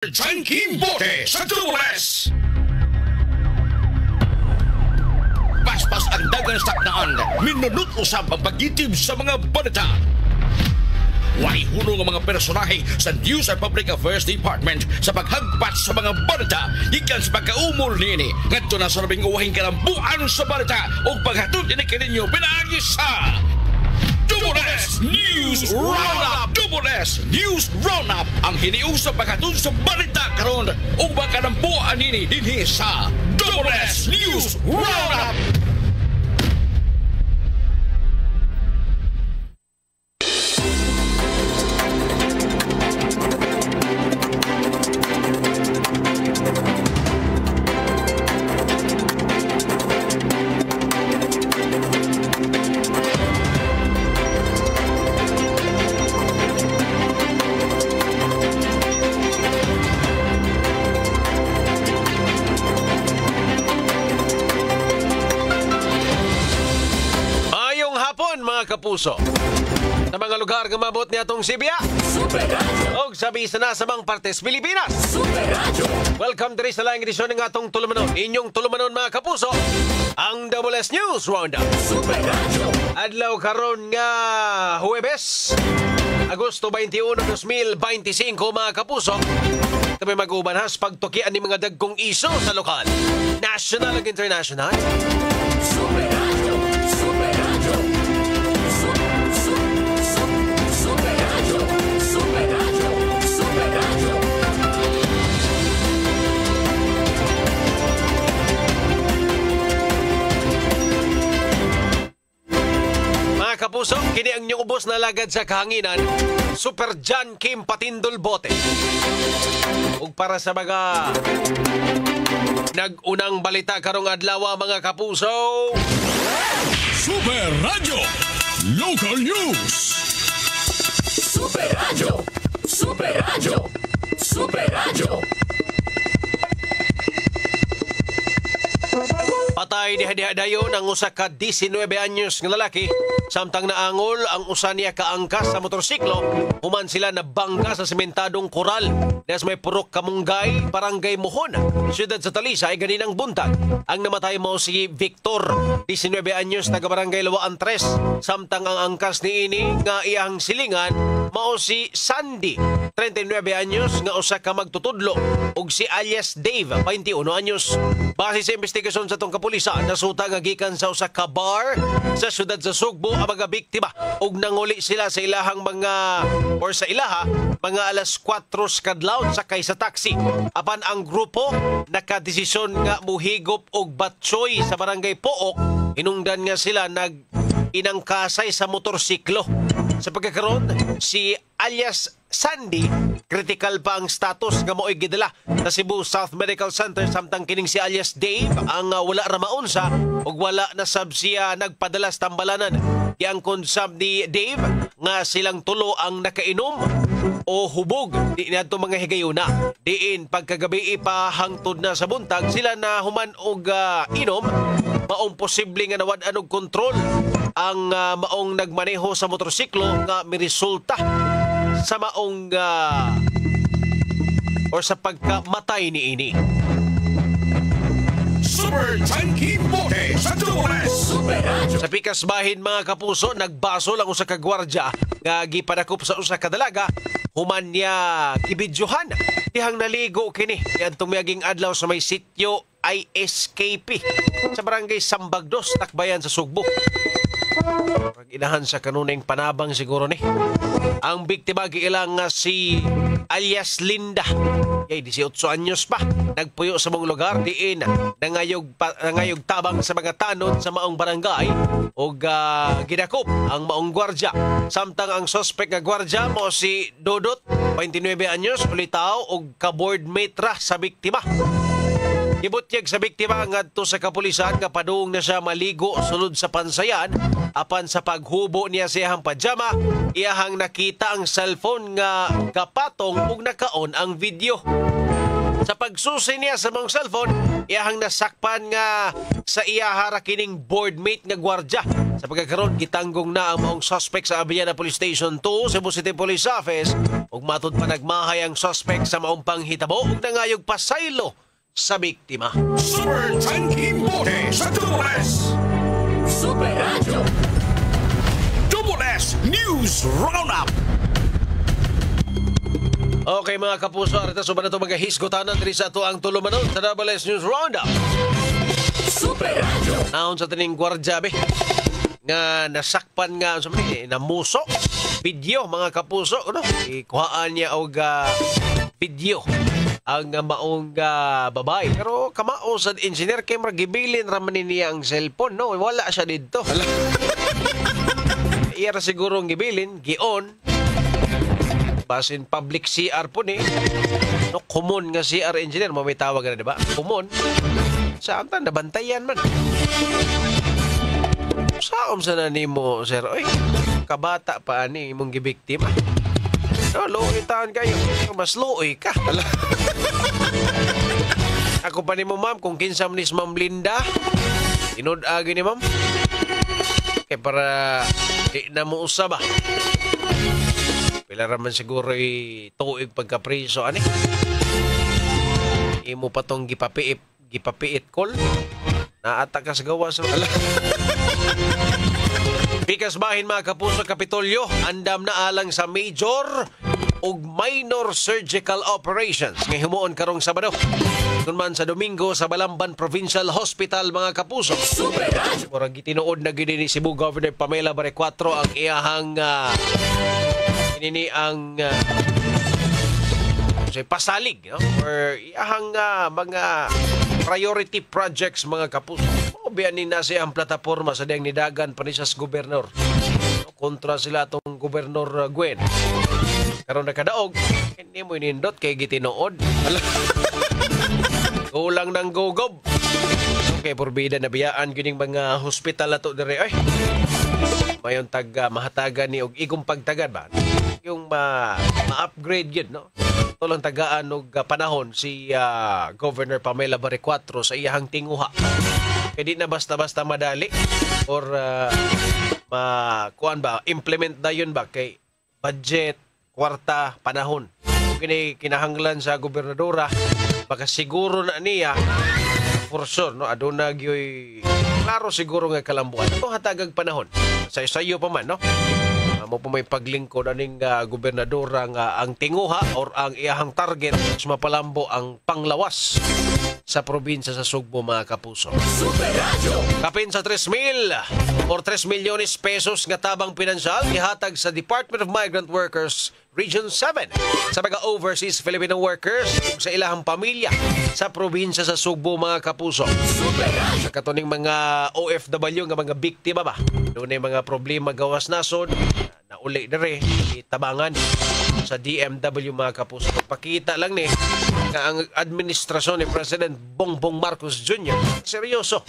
Janky Bote sa Dumules! Paspas ang dagang saknaan, minunod usab ang pagitib sa mga balita. Way huno ng mga personahe sa News and Public Affairs Department sa paghagpat sa mga balita ikan sa pagkaumol nini ngadto na sa labing uwahing kalambuan sa balita o paghatod ini kininyo pinaagi sa Dumules News Roundup! Dumules News Roundup ang hiniusap paghatod sa balita karon o makalambuan nini dinhi sa Dumules News Roundup! Kapuso sa mga lugar nga mabot niya itong Sibya o sabi sa nasamang partes Pilipinas. Welcome to sa laing edisyon ng atong tulumanon. Inyong tulumanon mga kapuso, ang Dumules News Roundup. Adlaw karon nga Huwebes, Agosto 21, 2025 mga kapuso. Kami mag-ubanhas pagtukian ni mga dagkong iso sa lokal, national ug international. Kapuso, kini ang inyong ubos na lagad sa kahanginan, Super John Kim Patindol Bote. Ug para sa mga nag-unang balita karong adlaw mga kapuso, Super Radio Local News. Super Radio, Super Radio, Super Radio. Patay diha dayon ang usa ka 19 anyos nga lalaki samtang naangol ang usa niya kaangkas sa motorsiklo human sila nabangga sa sementadong koral des may purok Kamunggay, Barangay Mohon, siyudad sa Talisay ganinang buntag. Ang namatay mo si Victor, 19 anyos, taga Barangay Lawaan 3, samtang ang angkas niini nga iyang silingan mao si Sandy, 39 anyos, nga usa ka magtutudlo, ug si alias Dave, 21 anyos. Base sa investigasyon sa tong kapulisan, nasuta nga gikan sa usa ka bar sa siyudad sa Sugbo ang mga biktima ug nanguli sila sa ilahang sa ilaha mga alas 4 kadlaw sakay sa taxi. Apan ang grupo nakadesisyon nga muhigop og batsoy sa Barangay Pook, hinungdan nga sila inangkasay sa motorsiklo. Sa pagkakaroon, si alias Sandy, critical pa ang status nga mo'y gidala sa Cebu South Medical Center, samtang kining si alias Dave ang wala ramaunsa ug wala na sab siya nagpadala sa tambalanan. Yang konsab ni Dave nga silang tulo ang nakainom o hubog di nato mga higayuna. Diin pagkagabi pa hangtod na sa buntag sila na human og inom, maong posible nga nawad-an og kontrol ang maong nagmaneho sa motorsiklo nga miresulta sa maong sa pagkamatay ni ini. Super Janky Bote sa Dumules. Sa pikas bahin mga kapuso, nagbaso lang usa ka gwardiya nga gipadakop sa usa ka dalaga human niya gibidyohan dihang naligo kini adtong miaging adlaw sa may sitio ISKP sa Barangay Sambagdos, Takbayan sa Sugbo. Inahan sa kanuneng panabang siguro ni. Ang biktima giilang nga si alias Linda. Yay, 18 anyos pa. Nagpuyo sa mong lugar diin nangayog tabang sa mga tanod sa maong barangay o ginakop ang maong gwardya. Samtang ang suspect nga gwardya mo si Dodot, 29 anyos, ulitaw o ka-boardmate ra sa biktima. Gibutyag sa biktima ngadto sa kapulisan nga padung na siya maligo sulod sa pansayan. Apan sa paghubo niya sa iyang pajama, iyahang nakita ang cellphone nga kapatong ug nakaon ang video. Sa pagsusi niya sa mong cellphone, iyahang nasakpan nga sa iyahara kining boardmate nga gwardya. Sa pagkakaroon, gitanggong na ang maong suspect sa Abiyana Police Station 2, Cebu City Police Office ug matud pa nagmahay ang suspect sa maumpang hitabo ug nangayog pasaylo sa biktima. Super Tanky Bote sa Double S. Super Radio. Double S News Roundup. Okay mga kapuso, arita so ba na ito mga hisgotanan diri sa ato ang tulumanon sa Double S News Roundup. Super Radio. Naon sa tining gwardya be nga nasakpan nga sa namuso video mga kapuso no ikuhaan niya og video ang maong babae pero kamao sa engineer kay magibilin raman niya ang cellphone no wala siya dito. Iya ra siguro ang gibilin gion basin public CR po ni no common nga CR engineer mo may tawag na diba common saan ta nabantayan man saom sa nanimo sir oy kabata pa ani imong gibiktima no luoy taon kayo mas luoy ka. Ako pa ni mo ma'am kung kinsa man is Ma'am Linda inud-agi ni ma'am kay para di na mo usaba pila raman siguro tuig pagkapriso ani imo pa tong gipapiit call naata ka sa gawa sa Pikas bahin mga kapuso Kapitolyo andam na alang sa major ug minor surgical operations nga himuon karong Sabado kun man sa Domingo sa Balamban Provincial Hospital mga kapuso. Murag gitinuod na gid ni Cebu Governor Pamela Barecuatro ang iyahang pasalig no? Or iyahang mga priority projects mga kapuso. Obian ni na siya ang plataporma sa diyang nidagan pa ni sa gobernador. Kontra sila itong gobernador Gwen. Karon nakadaog, hindi mo inindot kay gitinood. Kulang ng gogob. Okay, porbida na biyaan gining mga hospital ato dire ay. Mayon mahatagan ni og igong pagtagad ba? Yung ma-upgrade yun, no? Ito lang tagaan og panahon si Governor Pamela Barecuatro sa iyahang tinguha. Kaya di na basta-basta madali or kuan ba, implement na yun ba kay budget, kwarta, panahon. Kung kinahanglan sa gobernadora, baka siguro na niya for sure, no? Aduna gyoy klaro siguro nga kalambuan. Ito hatagag panahon. Sa isayo pa man, no? Mo po may paglingkod aning gobernadora nga ang tinguha or ang iyahang target mas mapalambo ang panglawas sa probinsya sa Sugbo mga kapuso. Kapin sa 3,000 or 3 milyones pesos nga tabang pinansyal ihatag sa Department of Migrant Workers Region 7 sa mga overseas Filipino workers sa ilahang pamilya sa probinsya sa Sugbo mga kapuso. Sa katuning mga OFW nga mga biktima ba? Doon ay mga problema gawas nasod na uli dere itabangan sa DMW mga kapuso. Pakita lang ni nga ang administrasyon ni President Bongbong Marcos Jr. seryoso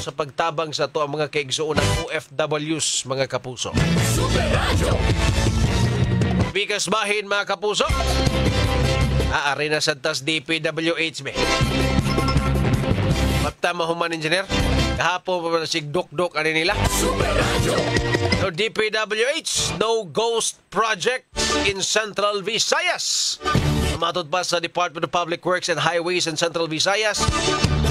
sa pagtabang sa to ang mga kaigsuon ng OFWs mga kapuso. Bigas bahin mga kapuso. Aari na sa tas DPWH be. Magtama human engineer. Kahapon pa na sigdok-dok ano nila. No DPWH, no ghost project in Central Visayas. Matod pa sa Department of Public Works and Highways in Central Visayas.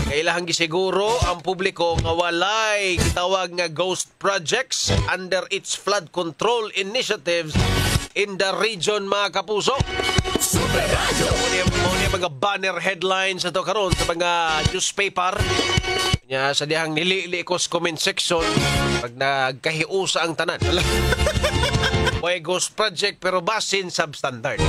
Kailangan gisiguro ang publiko nga walay gitawag nga ghost projects under its flood control initiatives in the region mga kapuso. Muna mga banner headlines ito karon sa mga newspaper nya sa dihang nililikos comment section pag nagkahiusa ang tanan. Boy ghost project pero basin substandard.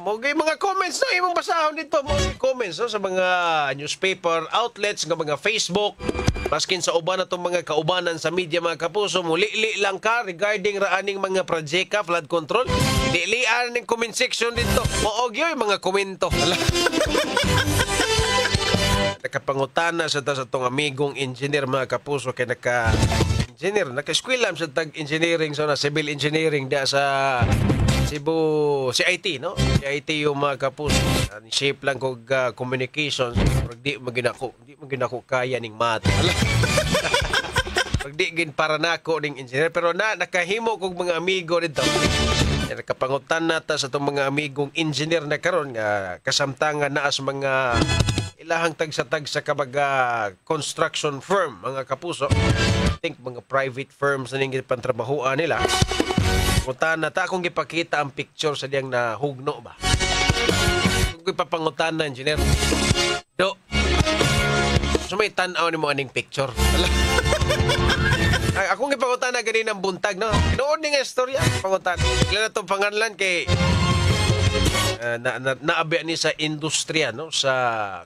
Mogay mga comments no imong basahon dito mo comments no, sa mga newspaper outlets nga mga Facebook maskin sa uban natong mga kaubanan sa media mga kapuso muli lang ka regarding raaning mga projeka flood control dilian ning comment section dito moog yoy mga komento. Nakapangutana sa atong amigong engineer mga kapuso kay naka-engineer, naka-eskwela sa tag-engineering, so na civil engineering da sa Cebu, CIT, no? CIT yung mga kapuso. Shape lang kog communications, pero di maginako kaya ning math. Pagdigin para nako ning engineer pero nakahimo kog mga amigo dito. Nakapangutan nata sa itong mga amigong engineer na karon nga kasamtangan na as mga ilahang tagsa-tagsa kabaga construction firm, mga kapuso. I think mga private firms na ning pantrabahoan nila. Pangutan nata akong gipakita ang picture sa diyang nahugno ba. Kung ipapangutan na engineer. Do. So may tanaw ni mo aning picture. Ay, akong ipangutan na ganin ang buntag, no? Noon nga istorya, pangutan. Kailan na itong pangalan kay naabi ni sa industriya, no? Sa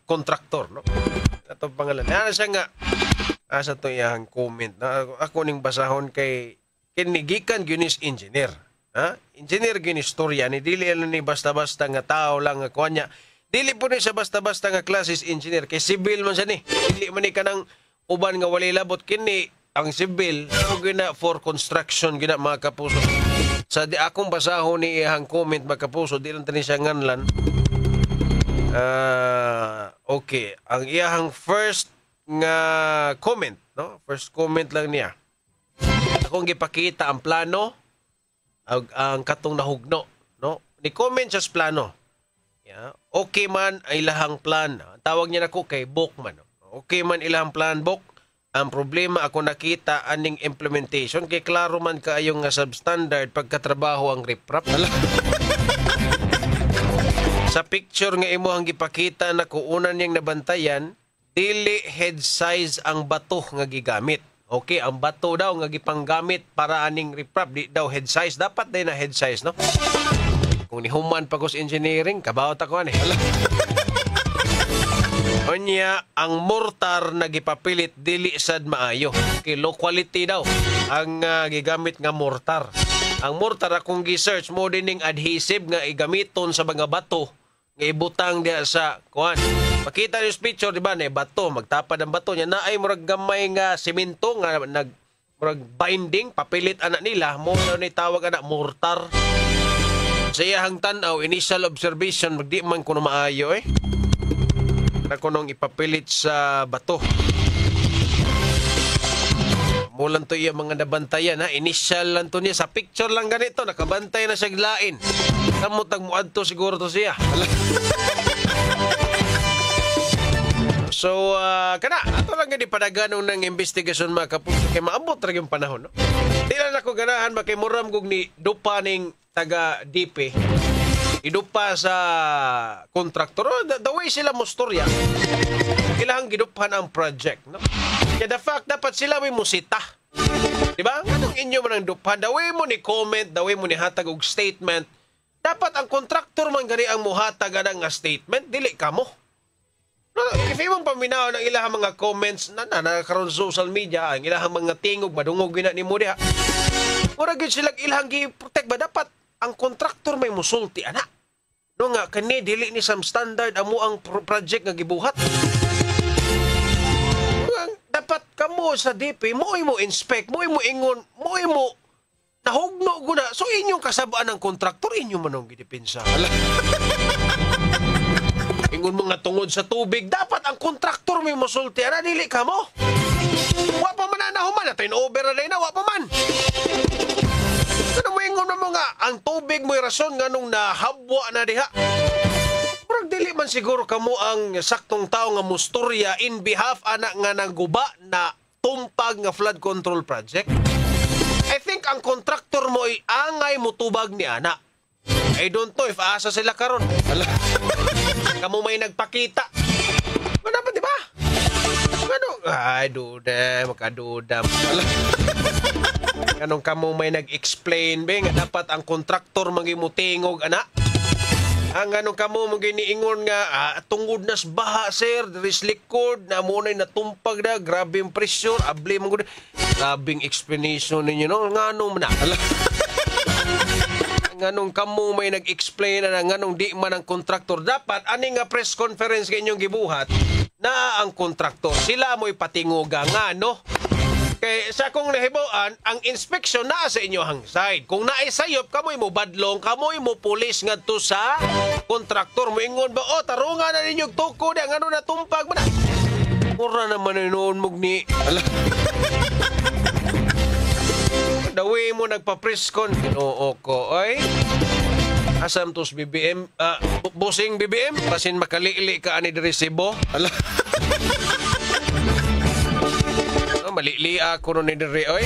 kontraktor, no? Itong pangalan. Ano siya nga, asa ito iyang comment, no? Ako ning basahon kay kinigikan gyunis engineer. Ha? Engineer gyunis istorya, ni dili ni basta-basta nga tao lang nga kuha niya. Dili po ni sa basta-basta nga classes engineer, kay civil man siya ni. Dili man ni ka ng uban nga wali labot, kini ang civil, gina for construction, gina mga kapuso. Sa di akong basahon ni iyang comment, mga kapuso, di lang tani siya nganlan. Okay, ang iyang first nga comment, no? First comment lang niya. Akong gipakita ang plano, ang katong nahugno, no? Ni comment siya sa plano. Yeah. Okay man ay ilahang plan. Tawag niya nako kay book man. Okay man ilahang plan book. Ang problema ako nakita aning implementation kay klaro man kaayong nga substandard pagkatrabaho ang riprap. Sa picture nga imuhang gipakita na kuunan niyang nabantayan, dili head size ang bato nga gigamit. Okay, ang bato daw nga gipanggamit para aning riprap di daw head size. Dapat din na head size, no? Kung ni human pagos engineering, kabawat ako ani. Onya, ang mortar na gipapilit dili sad maayo. Okay, low quality daw ang gigamit nga mortar. Ang mortar akong gi-search mo dining adhesive nga igamiton sa mga bato nga ibutang diha sa kuan. Makita niyo sa picture di ba na bato, magtapad ang bato niya naay murag gamay nga semento nga murag binding papilit anak nila mo ni tawag anak mortar. Sa iyang tanaw initial observation magdi man kuno maayo na kunong ipapilit sa bato. Mulan to iya mga nabantayan ha. Initial lang to niya. Sa picture lang ganito. Nakabantay na siya lain. Samutag muad to siguro to siya. So, kana. Ato lang nga di padaganong ng investigasyon mga kapuso. Kaya maabot rin yung panahon. No? Di lang ako ganahan. Bakay muram kong ni dupa ning taga DP. Idupa sa kontraktor. The way sila mo storya, kailangan gidupahan ang project. No? Kaya the fact, dapat sila may musita. Diba? Anong inyo man ang dupahan? The way mo ni comment, the way mo ni hatag og statement, dapat ang kontraktor man gani ang muhatag nga statement, dili ka mo. No, if imong paminaw ng ilahang mga comments na karon social media, ang ilahang mga tingog, madungog gina ni mo diha. Mura gyud sila ilahang gi-protect ba dapat ang kontraktor may musulti, ana. No nga, kani, dili ni some standard amo ang project nga gibuhat. Dapat kamo sa DP, mo'y mo inspect, mo'y mo ingon, mo'y mo nahugno guna. So, inyong kasabaan ng kontraktor, inyo manong gidipinsa. Ingon mga tungod sa tubig, dapat ang kontraktor may musulti, ana, dili ka mo. Wa pa man na human, natin over na wa pa man. Ano mo ingon mo nga, ang tubig mo'y rason nga nung nahabwa na diha. Parang dili man siguro kamo ang saktong tao nga mustorya in behalf anak nga nangguba na tumpag nga flood control project. I think ang kontraktor mo ay angay mutubag ni ana. I don't know if asa sila karon. Kamo may nagpakita. Ano ba, di ba? Ano? Ay, duda, makadudam. Anong kamo may nag-explain ba nga dapat ang kontraktor magimutingog ana? Ang anong kamo maginiingon nga tungod nas baha sir, there's likod na mo na natumpag na, grabe yung pressure, abli mo gud. Grabing explanation ninyo no, ngano man na. Nganong kamo may nag-explain na nganong di man ang kontraktor dapat ani nga press conference kay inyong gibuhat na ang kontraktor sila mo'y patinguga nga no. Kay sa kong nahibawan, ang inspection na sa inyohang side. Kung naisayop, kamoy mo badlong, kamoy mo pulis nga to sa kontraktor mo. Ingon ba, tarungan na ninyong tuko na, ano na tumpag mo na. Mura naman noon mong ni... dawi mo nagpa-preskon. Ginoo ko, oy. Asam tos BBM, busing BBM, pasin makalili ka ani diri Cebu. Ala. Malili ako nun ni diri, oy.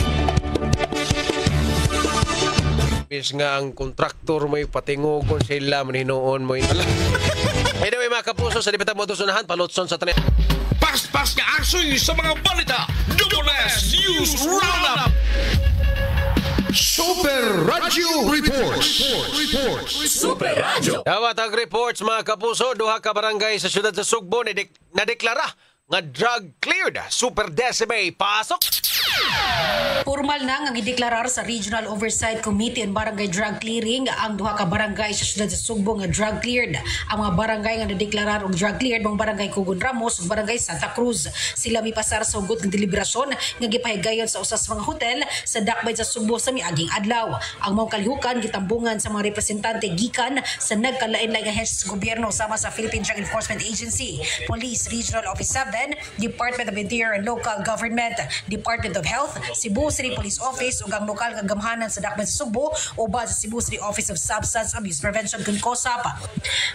Bis nga ang kontraktor mo patingugon sila manhinuon mo. Anyway, mga kapuso, sa Dipitang Motosunahan, palutson sa tanin. Paspas nga aksyon sa mga balita. Double S News Roundup. Super Radio Reports. Super Radio. Dawat ang reports, mga kapuso, duha ka barangay sa siyudad sa Sugbo nadeklara nga drug cleared. Super Decime, pasok! Formal na nga gideklarar sa Regional Oversight Committee on Barangay Drug Clearing ang duha ka barangay sa siyudad sa Sugbo nga drug cleared. Ang mga barangay nga nadeklarar og drug cleared mga barangay Cugon Ramos ug barangay Santa Cruz. Sila mipasar sa hugot ng deliberasyon nga gipahigayon sa usas mga hotel sa dakbayd sa Sugbo sa miaging adlaw. Ang mga kalihukan gitambungan sa mga representante gikan sa nagkalain-laing ahensiya sa gobyerno sama sa Philippine Drug Enforcement Agency, Police Regional Office 7, Department of Interior and Local Government, Department of Health, Cebu City Police Office ug ang lokal nga gamhanan sa dakbayd sa Sugbo uban sa Cebu City Office of Substance Abuse Prevention kun COSAP.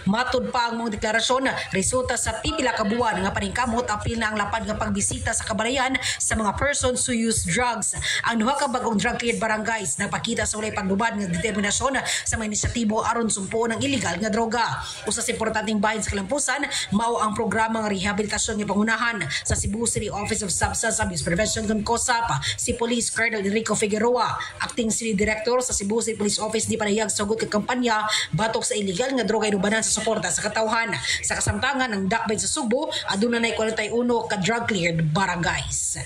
Matud pa ang mga deklarasyon resulta sa pipila ka buwan nga paningkamot apil na ang lapad nga pagbisita sa kabalayan sa mga persons who use drugs. Ang duha ka bag-ong drug cleared barangays nagpakita sa walay paglubad nga determinasyon sa mga inisyatibo aron sumpuon ang illegal nga droga. Usa sa importanteng bahin sa kalampusan mao ang programa nga rehabilitasyon nga pangunahan sa Cebu City Office of Substance Abuse Prevention kun COSAP. Si Police Colonel Enrico Figueroa, Acting City Director sa Cebu City Police Office, di panayag sa hugot kag kampanya batok sa illegal nga droga inubanan sa suporta sa katawhan. Sa kasamtangan ng dakbayd sa Sugbo, aduna nay 41 ka drug cleared barangays.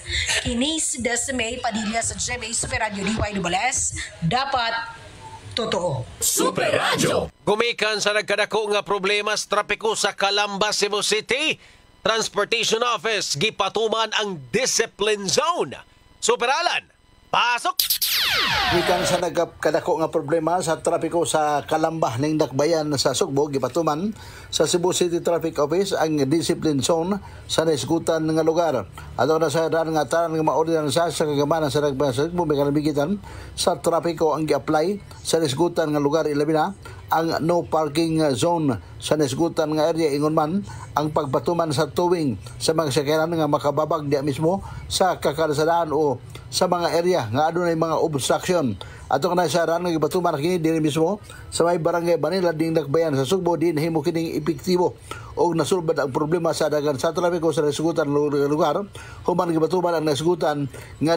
Kini si Decime Padilla sa GMA Super Radio DYWS, dapat totoo. Super Radio. Gumikan sa nagkadako nga problema sa trapiko sa Calamba, Cebu City, Transportation Office gipatuman ang discipline zone. Super Alan, pasok! Wikan sa nagkadako nga problema sa trapiko sa Calamba ning dakbayan sa Sugbo, gipatuman sa Cebu City Traffic Office ang discipline zone sa naisgutan nga lugar. Ato na sa daan nga tanan nga maordinan sa kagamanan sa dakbayan sa Sugbo, may kalabigitan sa trapiko ang gi-apply sa naisgutan nga lugar, ilabi na ang no parking zone sa naisgutan nga area, ingon man ang pagpatuman sa tuwing sa mga sakyanan nga makababag diya mismo sa kakalsadaan o sa mga area nga adunay mga obstruction. Ato kana sa ran nga gibatuman kini diri mismo sa may barangay Banila ding dakbayan sa Sugbo, din himo kining epektibo og nasulbad ang problema sa dagan sa trapiko sa naisgutan lugar human gibatuman ang naisgutan nga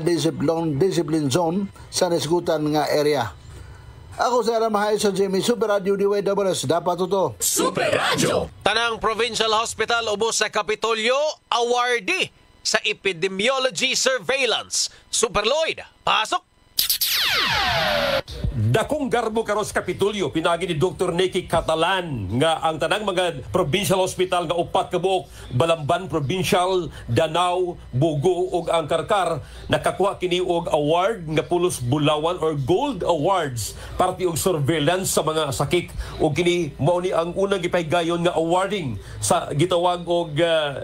discipline zone sa naisgutan nga area. Ako sa Mahay sa Jimmy Super Radio DYWS, dapat ito. Super Radio. Tanang Provincial Hospital ubos sa Kapitolyo, awardee sa Epidemiology Surveillance. Super Lloyd, pasok! Dakong garbo karon sa Kapitolyo pinagi ni Dr. Nicky Catalan nga ang tanang mga provincial hospital nga upat ka buok, Balamban Provincial, Danau, Bugo ug ang Karkar nakakuha kini og award nga pulos bulawan or gold awards parte og surveillance sa mga sakit ug kini mao ni ang unang gipahigayon nga awarding sa gitawag og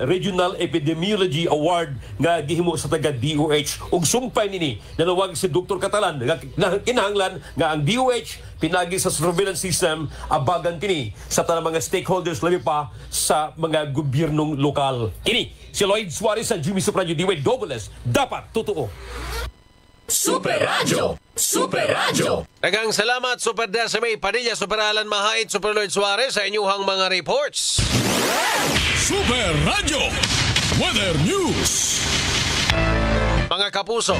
Regional Epidemiology Award nga gihimo sa taga DOH ug sumpay nini nanawag si Dr. Catalan nga kinahanglan nga ang DOH pinagi sa surveillance system abagan kini sa tanang mga stakeholders labi pa sa mga gobyernong lokal. Kini si Lloyd Suarez sa Jimmy Super Radio DYWS, dapat totoo. Super Radio. Super Radio. Daghang salamat Super Decime Padilla, Super Alan Mahait, Super Lloyd Suarez sa inyuhang mga reports. Super Radio Weather News. Mga kapuso,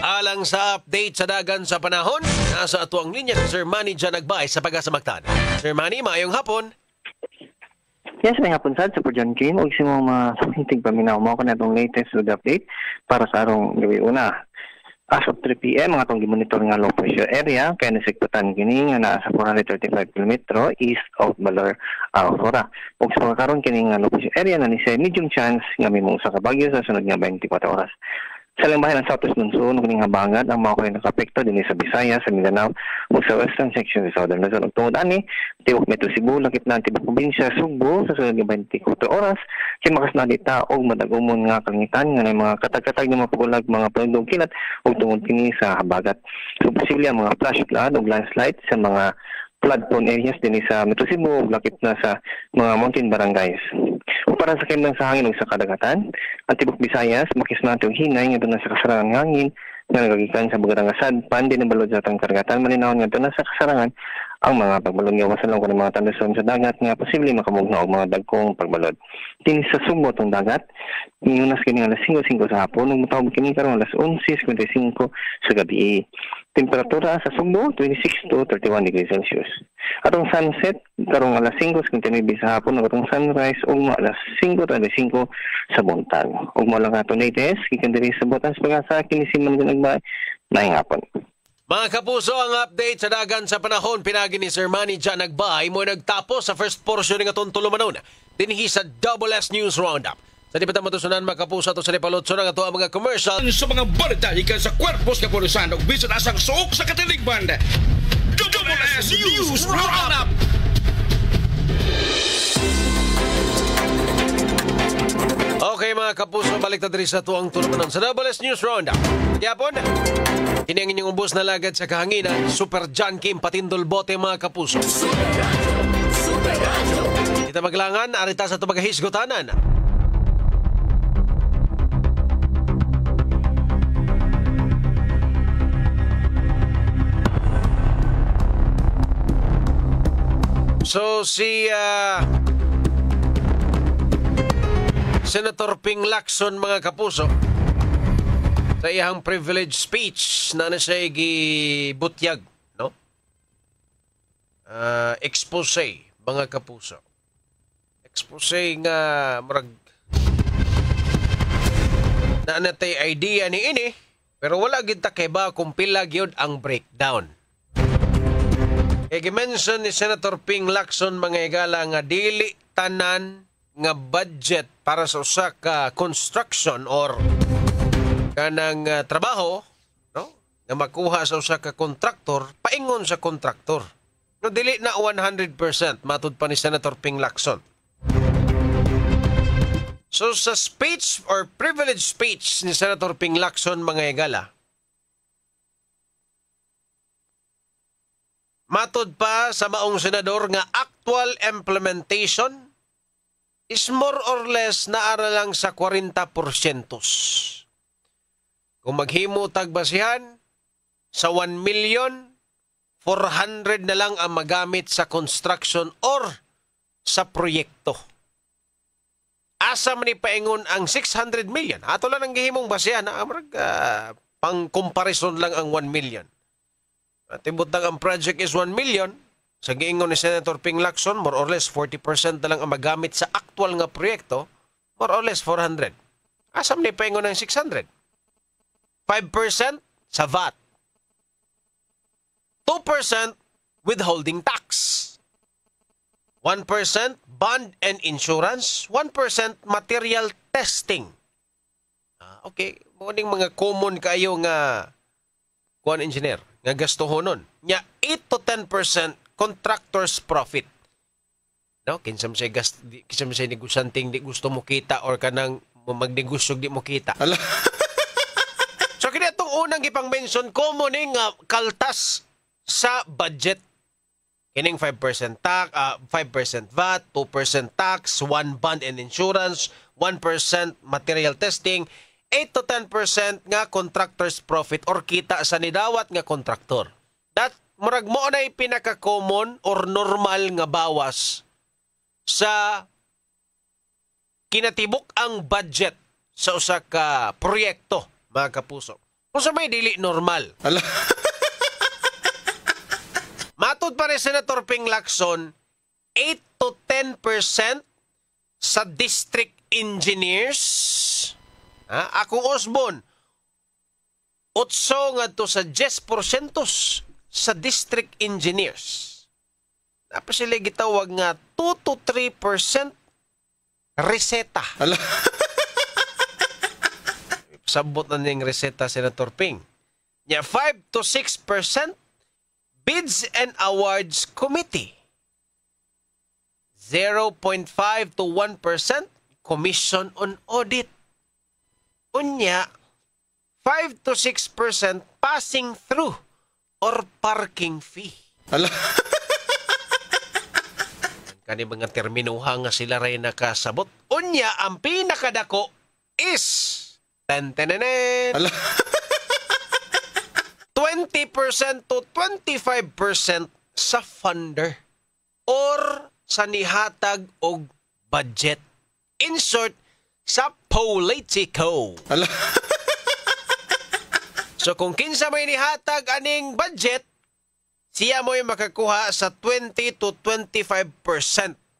alang sa update sa dagan sa panahon, nasa ato ang linya si Sir Manny Jan Agbay sa Pag-asa-Mactan. Sir Manny, maayong hapon. Yes, may hapon sad sa John Kim. Huwag si mga hintig paminaw mo ko na itong latest weather update para sa arong gabi una. As of 3 p.m., mga itong gimonitor nga low pressure area, kaya nasigpatan kini nga nasa 435 km east of Baler, Aurora. Huwag sa pagkakaroon kini nga low pressure area na ni medium chance nga may mga sa kabagyo sa sunod nga 24 oras. Sa lang bahay ng Southwest Monsoon, kuning habangan ang mga kuning nakapekto din sa Visayas, sa Mindanao, ug sa western section sa Southern Luzon. Ug tungod ani, tiwok Metro Cebu, lakip na ang tibok probinsya Sugbo sa sunod nga 24 oras, kay makas na dita og madagumon nga kalangitan nga mga katag-katag nga mapagulag mga palundong kinat ug tungod kini sa habagat. So posible ang mga flash flood ug landslide sa mga flood-prone areas din sa Metro Cebu ug lakip na sa mga mountain barangays. Ug para sa kimlang sa hangin ug sa kadagatan, ang tibok Visayas makis na ang hinay nga doon sa kasarangan ng hangin nga nagagikan sa bugadang sadpan din ang balod sa atang karagatan malinawon nga doon sa kasarangan ang mga pagbalod nga wasan lang ko ng mga tanduson sa dagat nga posible makamugna og mga dagkong pagbalod. Din sa Sugbo tong dagat, minunas kini alas 5:05 sa hapon ug motawag kini karon alas 11:55 sa gabi. Temperatura sa Sugbo 26 to 31 degrees Celsius. Atong sunset karong alas 5:59 sa hapon ug atong sunrise ug alas 5:35 sa buntag. Ug mo lang ato latest gikan diri sa Botas pag-asa kini si man nagbay naing hapon. Mga kapuso, ang update sa dagan sa panahon pinagi ni Sir Manny Jan Nagbay mo nagtapos sa first portion ng atong tulumanon dinhi sa Double S News Roundup. Sa di pa matusunan mga kapuso ato sa lipalotso ng ato ang mga commercial. Sa mga balita ikan sa Cuerpos Kapulisan ug bisan asang suok sa katiligban. Double S News Roundup. Okay mga kapuso, balik na diri sa tuang tulumanon sa Double S News Roundup. Yapon, kini ang inyong ubos na lagad sa kahanginan, Super John Kim Patindol Bote mga kapuso. Super Radio. Super Radio. Kita maglangan, arita sa tumagahisgotanan. So si Senator Ping Lacson mga kapuso sa iyang privilege speech na siya gibutyag, no? Expose mga kapuso. Expose nga marag na natay idea ni ini pero wala gid ta kay ba kung pila gyud ang breakdown. I-mention ni Senator Ping Lacson mga higala nga dili tanan nga budget para sa usa ka construction or kanang trabaho, no? Nga makuha sa usa ka kontraktor, paingon sa kontraktor. No, dili na 100% matud pa ni Senator Ping Lacson. So sa speech or privilege speech ni Senator Ping Lacson mga higala, matud pa sa maong senador nga actual implementation is more or less naara lang sa 40%. Kung maghimo tagbasihan, sa 1,400,000 na lang ang magamit sa construction or sa proyekto. Asa man ni paingon ang 600 million? Ato lang ang gihimong basihan, pang comparison lang ang 1 million. Timbutang ang project is 1 million, sa giingon ni Senator Ping Lacson, more or less 40% na lang ang magamit sa actual nga proyekto, more or less 400. Asam ni paingon ng 600? 5% sa VAT. 2% withholding tax. 1% bond and insurance. 1% material testing. Okay, muning mga common kayo nga kuan engineer nga gastuhonon. Nya 8 to 10% contractor's profit. No, kinsa man say negosyanteng di gusto mo kita or kanang magnegosyo di mo kita. So kini atong unang gipang mention common nga kaltas sa budget. Kining 5% tax, 5% VAT, 2% tax, 1 bond and insurance, 1% material testing, 8 to 10% nga contractor's profit or kita sa nidawat nga kontraktor. That murag mo na pinaka-common or normal nga bawas sa kinatibok ang budget sa usa ka proyekto, mga kapuso. Kung sa may dili normal. Matud pa rin Senator Ping Lacson, 8 to 10% sa district engineers. Ako Osbon, 8 nga to sa 10% sa district engineers. Tapos sila gitawag nga 2 to 3% reseta. sabot na ning reseta Senator Ping. Nya 5 to 6% Bids and Awards Committee. 0.5 to 1% Commission on Audit. Unya, 5 to 6% passing through or parking fee. Ala. Kani mga terminuha nga sila ray nakasabot. Unya, ang pinakadako is 10 Ala. 20% to 25% sa funder or sa nihatag og budget. In short, sa politico. Ala. So kung kinsa may nihatag aning budget, siya mo'y makakuha sa 20 to 25%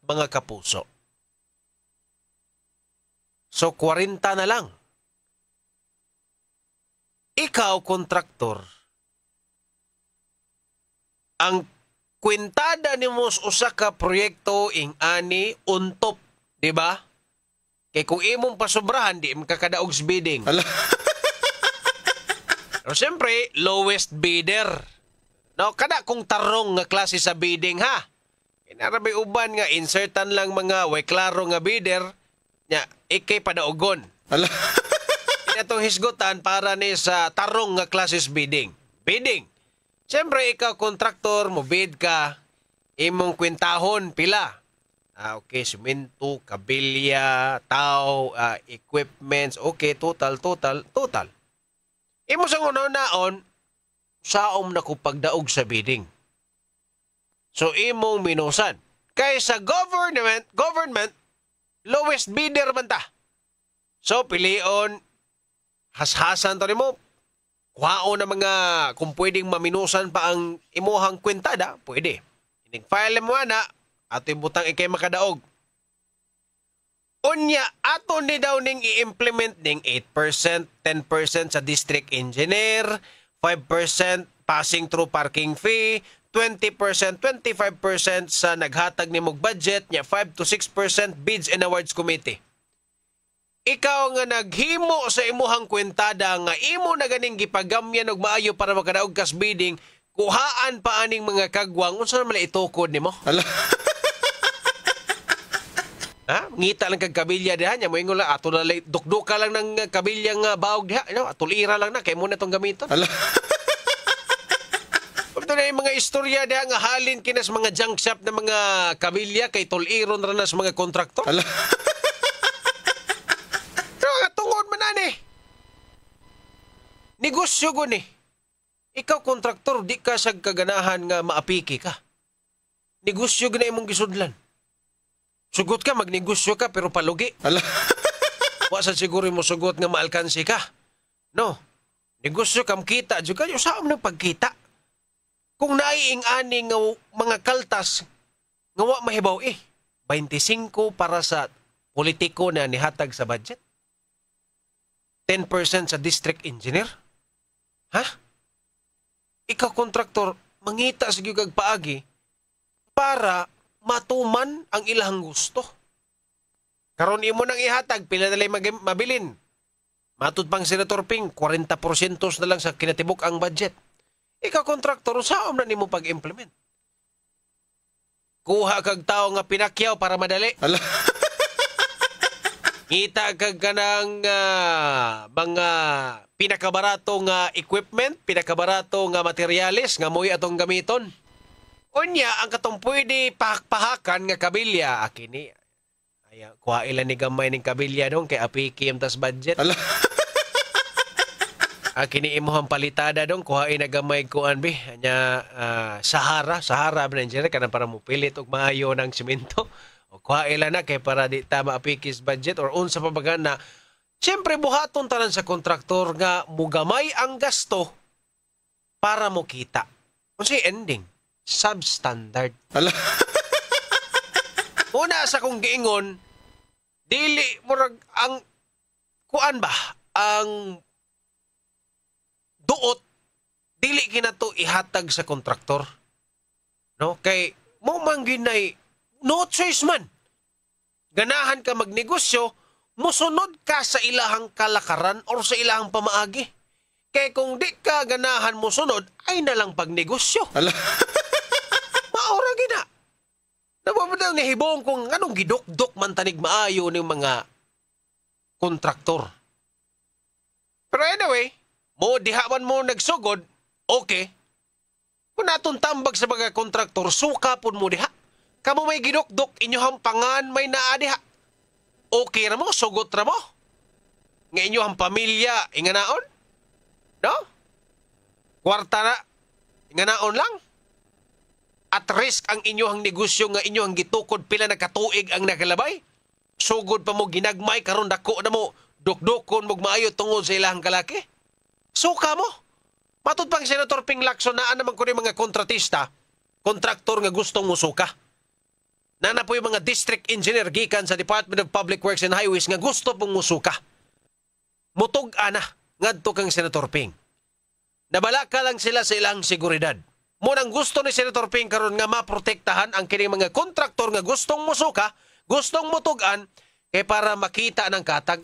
mga kapuso. So 40 na lang. Ikaw, kontraktor, ang kwintada ni mo sa usa ka proyekto ing ani untop, di ba? Kay kung imong pasobrahan, di makakadaog sa bidding. Ala. Pero siyempre, lowest bidder. No, kada kung tarong nga klase sa bidding ha. Inarabi uban nga insertan lang mga way klaro nga bidder nya ikay padaogon. Ala. Inatong hisgutan para ni sa tarong nga klase sa bidding. Bidding. Siyempre, ikaw, kontraktor, mo bid ka, imong kwintahon, pila. Okay, simento, kabilya, tao, equipments, okay, total. Imo sa naon, saom na ko pagdaog sa bidding. So, imong minusan. Kaya sa government, lowest bidder man ta. So, pilion, hashasan to mo, kuhao na mga, kung pwedeng maminusan pa ang imuhang kwentada, pwede. Inig-file mo na, ato yung butang ikay makadaog. Unya, ato ni daw ning i-implement ning 8%, 10% sa district engineer, 5% passing through parking fee, 20%, 25% sa naghatag ni mong budget, nya 5 to 6% bids and awards committee. Ikaw nga naghimo sa imuhang kwentada nga imo na ganing gipagamyan og maayo para makadaog kas bidding, kuhaan pa aning mga kagwang unsa man itukod nimo? Ala. Ha? Ngita lang kag kabilya diha nya moingon lang ato na dukduka lang ng kabilyang bawog diha, no? Atulira lang na kay mo na tong gamiton. Ala. Ito na yung mga istorya diha nga halin kinas mga junk shop na mga kabilya kay tuliron ra na sa mga kontraktor. Ala. Negosyo guni. Ikaw, kontraktor, di ka sa kaganahan nga maapiki ka. Negosyo gina imong gisudlan. Sugot ka, magnegosyo ka, pero palugi. Ala. Wa sa siguro mo sugot nga maalkansi ka. No. Negosyo kam kita, juga yung saan ng pagkita. Kung naiing-ani nga mga kaltas, nga wa mahibaw 25 para sa politiko na nihatag sa budget. 10% sa district engineer. Ha? Ikaw, kontraktor, mangita sa gyud paagi para matuman ang ilang gusto. Karon imo nang ihatag, pila na lang mabilin. Matud pang Senator Ping, 40% na lang sa kinatibok ang budget. Ikaw, kontraktor, saan na nimo pag-implement? Kuha kag tao nga pinakyaw para madali. Ala. Ngita kag kanang mga pinakabarato nga equipment, pinakabarato nga materyales nga mo'y atong gamiton. Unya, ang katong pwede pahakan nga kabilya, akini, kuha ilan ni gamay ng kabilya dong, kay apiki yung tas budget. Ala. Akini imuhang palitada dong, kuha ina gamay kuan bi, anya Sahara ba nandiyan, kanang para mo pilit og maayo ng simento. O kuha ilan na kay para di tama apikis budget or unsa pa baga na siyempre buhaton tanan sa kontraktor nga mugamay ang gasto para mo kita. Unsa ending? Substandard. Ala. Una sa kong giingon, dili murag ang kuan ba? Ang duot dili kinato ihatag sa kontraktor. No? Kay mo mangginay no choice man. Ganahan ka magnegosyo musunod ka sa ilahang kalakaran or sa ilahang pamaagi. Kaya kung di ka ganahan musunod, ay nalang pagnegosyo. Ala. Maura gina. Napapadaw ni hibong kung anong gidok-dok man tanig maayo ng mga kontraktor. Pero anyway, mo dihaman mo nagsugod, okay. Kung natong tambag sa mga kontraktor, suka po mo diha. Kamu may gidok-dok, inyohang pangan may naadiha. Okay na mo, sugot na mo. Nga inyohang pamilya, inganaon? No? Kwarta na, inganaon lang. At risk ang inyohang negosyo nga inyohang gitukod pila na katuig ang nakalabay. Sugod pa mo ginagmay, karon dako na mo, dukdukon mo maayo tungod sa ilahang kalaki. Suka mo. Matod pang Senator Ping Lacson na naman ko mga kontratista, kontraktor nga gustong musuka. Na po yung mga district engineer gikan sa Department of Public Works and Highways nga gusto pong musuka. Mutog-ana ngadto kang Senator Ping. Nabalaka lang sila sa ilang seguridad. Munang gusto ni Senator Ping karon nga maprotektahan ang kining mga kontraktor nga gustong musuka, gustong mutug-an kay para makita ng katag.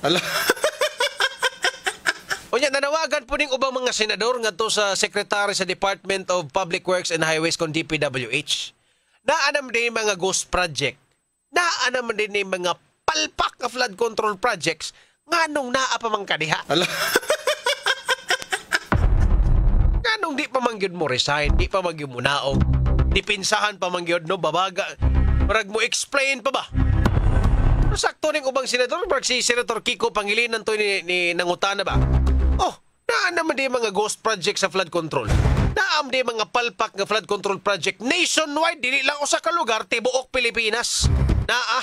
Unya, nanawagan po ning ubang mga senador ngadto sa Secretary sa Department of Public Works and Highways kon DPWH. Naanam din mga ghost project. Naanam din ni mga palpak na flood control projects nganong naa pa man kadiha. Nganong di pa man gyud mo resign, di pa man gyud mo naog. Dipinsahan pa man gyud no babaga. Marag mo explain pa ba? Sakto ning ubang senador, si Senator Kiko Pangilinan to ni nangutana ba? Oh, naman di mga ghost project sa flood control. Naam di mga palpak nga flood control project nationwide, dili lang usa ka lugar, tibuok Pilipinas. Naa.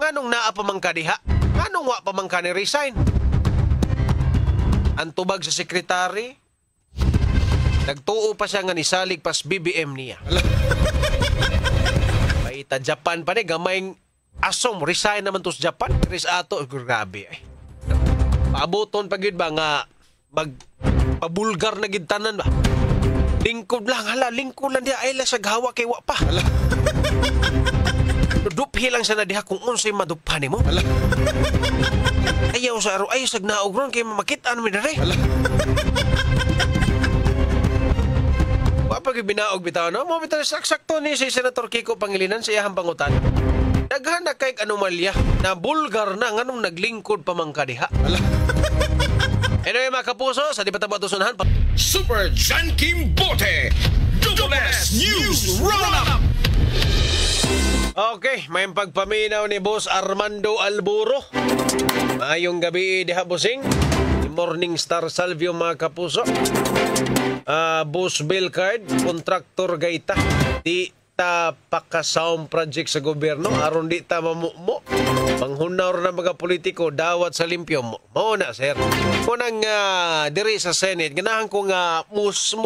Nganong naa pa man kadiha? Nganong wa pa man ka ni resign? Ang tubag sa sekretary, nagtuo pa siya nga nisalig pas BBM niya. Paita Japan pa ni, gamayng asom, resign naman to sa Japan. Chris Ato, grabe ay. Paaboton pa gid ba nga magpabulgar na gid tanan ba? Lingkod lang, hala, lingkod lang diha, ay lang sa gawa kay wa pa. Duphi lang sa na diha kung unsay maduphan mo. Ayaw sa araw, ayaw sa naog ron, kaya mamakita namin na rin. Wapag binaog bitaw, no? Mo bitaw, sakto ni si Senator Kiko Pangilinan sa iyahang pangutan. Daghan na kay anomalya na bulgar na nganong naglingkod pa man kadiha. Anyway mga kapuso, sa di pa tabatusunahan pa. Super John Kim Bote, Double S News Roundup. Okay, may pagpaminaw ni Boss Armando Alburo. Mayong gabi diha busing. Morning Star Salvio mga kapuso. Boss Bill Card, kontraktor gaita. Di ta pakasaom project sa gobyerno aron di ta mamumo manghunaw na mga politiko dawat sa limpyo mo na sir kunang diri sa Senate ganahan ko nga push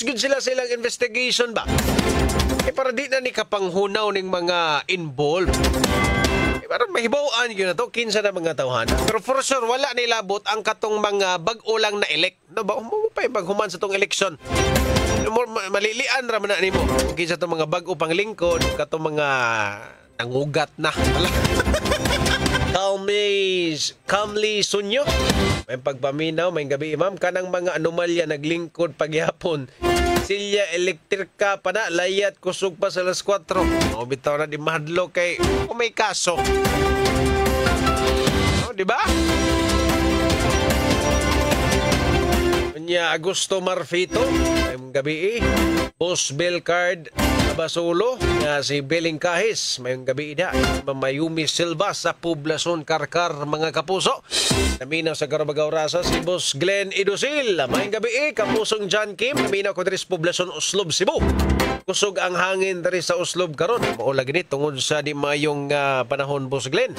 gud sila sa ilang investigation ba para di na ni kapanghunaw ning mga involved para mahibawaan yun na to kinsa na mga tawhana pero for sure wala nilabot ang katong mga bag-o lang na elect no ba mo pa baghuman sa tong election malilian ra man na nimo kinsa tong mga bag-o pang lingkod katong mga nangugat na Calmly Sunyo may pagpaminaw may gabi imam kanang mga anomalya naglingkod pagyapon silya elektrika pa na layat kusog pa sa alas 4 o bitaw na di mahadlo kay kung may kaso di ba? Nya Agosto Marfito ngayong gabi Boss Bill Card Basulo nga si Beling Kahis mayong gabi na Mayumi Silva sa Poblacion Karkar mga kapuso naminaw sa Carabagao Rasa si Boss Glenn Idosil mayong gabi kapusong John Kim naminaw ko diri sa Poblacion Oslob Cebu kusog ang hangin diri sa Oslob karon maulag ni tungod sa di mayong panahon Boss Glenn.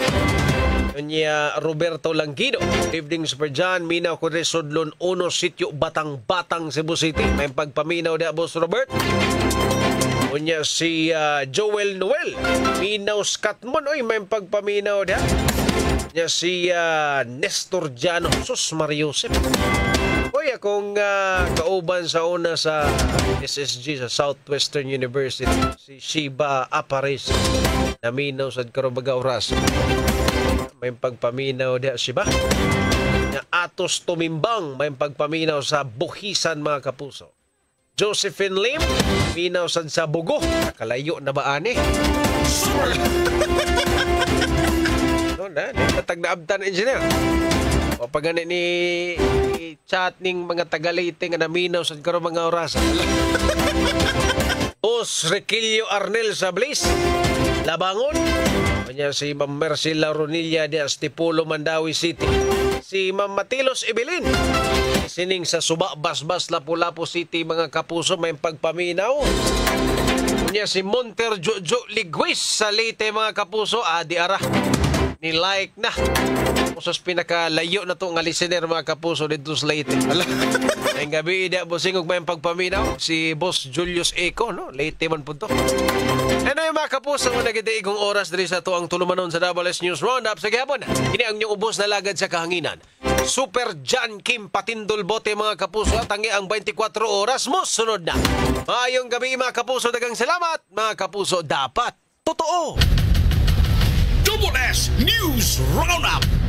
Nya Roberto Langkido evening Super John minaw ko diri Sudlon 1 Sitio Batang Cebu City may pagpaminaw da Boss Robert. Unya si Joel Noel minaw Skatmon oy may pagpaminaw da nya si Nestor Jano sus Mariosep oy akong kauban sa una sa SSG sa Southwestern University si Shiba Aparis naminaw sa Carabagao Ras May pagpaminaw diya siya ba? Na atos tumimbang may pagpaminaw sa buhisan mga kapuso. Josephine Lim, minaw sad sa Bugo. Nakalayo na ba ani? No na, natag na abtan engineer. O pag ni chat ning mga tagalite nga naminaw sa karon mga oras. Os Requillo Arnel sa Bliss. Labangon. Kanya si Ma'am Mercy Lauronilla de Astipulo, Mandawi City. Si Ma'am Matilos Evelyn. Sining sa Suba, Basbas, Lapu-Lapu City, mga kapuso, may pagpaminaw. Kanya si Monter Jojo Ligwis sa Leyte, mga kapuso. Di ara. Ni-like na. Kusas pinakalayo na to nga listener, mga kapuso, dito sa Leyte. Ang gabi, busing may pagpaminaw. Si Boss Julius Eco, no? Leyte man po to. Ano yung mga kapuso nga nagitiigong oras diri sa to ang tulumanon sa WS News Roundup sa gihapon. Kini ang inyong ubos na lagad sa kahanginan. Super John Kim Patindol Bote, mga kapuso, at tangi ang 24 oras mo sunod na. Maayong gabi, mga kapuso, dagang salamat. Mga kapuso, dapat totoo. Double S News Roundup.